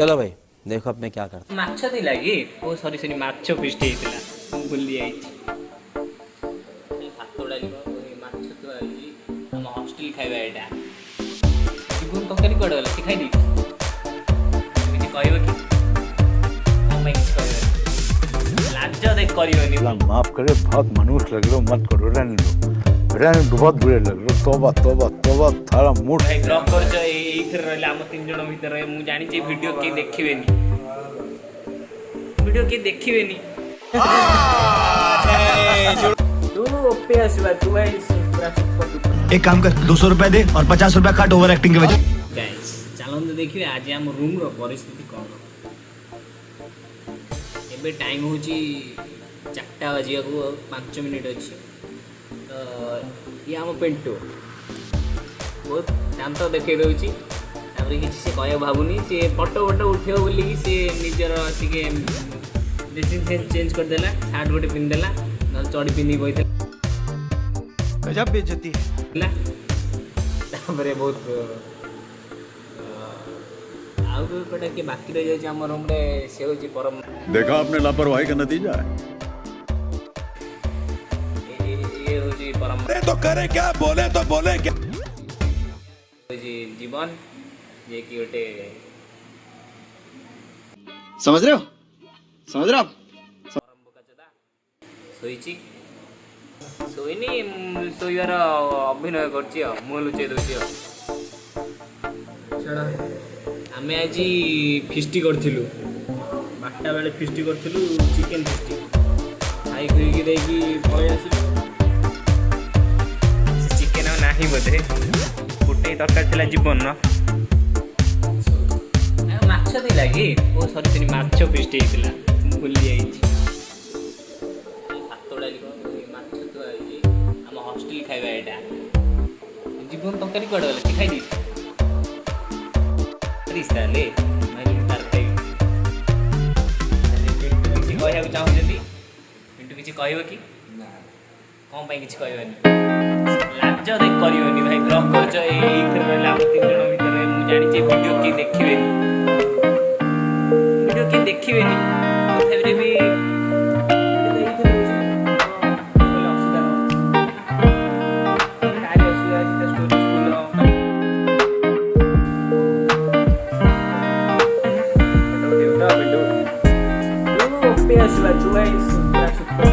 चलो भाई देखो अब मैं क्या करता माछ थी लगी ओ सॉरी सॉरी माछ फिस्ट हेइतिला भूली आइछि भात डाली माछ तो आइछि हम हॉस्टल खाଇବା एटा जीवन तरकारी कोड गला खाइ दी तुम कहबो कि हम मैं कहबो लाज देख करियोनी अल्लाह माफ करे, बहुत मनुष्य लग रहे हो, मत करो, रहने दो बहुत बुरे लग रहे हो। तौबा तौबा तौबा, थारा मूड भाई ब्लॉग कर एइथर रहले हम तीन जण भीतर रहे मु जानि जे वीडियो के देखिबेनी वीडियो के देखिबेनी तू ओपे आसीबा तू भाई पूरा सुपर एक काम कर 200 रुपए दे और 50 रुपए काट ओवर एक्टिंग के वजह। गाइस चलन तो देखिए आज हम रूम रो परिस्थिति कौन एबे टाइम होची 4टा बजिया को 5 मिनिट अछि तो ये हम पेंटो बहुत शांत देखे रहउची तापर किछि से कहय भाबुनी से फोटो उठियो बोली कि से निजर सिके ड्रेसिंग सेंस चेंज कर देला शर्ट गोटे पिन देला न चडी पिनी बइते गजब बेइज्जती है तापर बहुत आउ कोटा के बाकी रह जाय हम रूम रे से होची परम देखा आपने लापरवाही का नतीजा है। ये होची परम तो करे क्या, बोले तो बोले क्या। जी जीवन ये कि गोटे समझ रहे हो आप? ଶୋଇଛି ଶୋଇନି ଶୋଇବାର ଅଭିନୟ କରୁଛି ଆଉ ମୁହଁ ଲୁଚେଇ ଦେଉଛି ଆଉ ଆମେ ଆଜି ଫିଷ୍ଟି କରିଥିଲୁ 8ଟା ବେଳେ ଫିଷ୍ଟି କରିଥିଲୁ ଚିକେନ୍ ଫିଷ୍ଟି ଖାଇ ଖୁଇକି ଦେଇକି ପଳେଇ ଆସିଲୁ ସେ ଚିକେନ୍ ଆଉ ନାହିଁ ବୋଧେ ଗୋଟେ ତରକାରୀ ଥିଲା ଜୀବନର ମାଛ ଥିଲା କି ଓ ସରି ସରି ମାଛ ଫିଷ୍ଟି ହେଇଥିଲା ମୁଁ ଭୁଲି ଯାଇଛି हॉस्टल खाଇବା एटा जीवन तरकारी कोड गला खाइ दी रिस्ता ले मैं तरकारी किछि कहया चाहू जदी मिंटू किछि कहबो कि ना कोन पई किछि कहबनी लाज देख करियोनी भाई ब्लॉग करछ एई फिर रहले हम तीन जण भीतर मु जानि जे वीडियो के देखिबेनी तथापि भी आसीबा तू भाई पूरा सुपर सुपर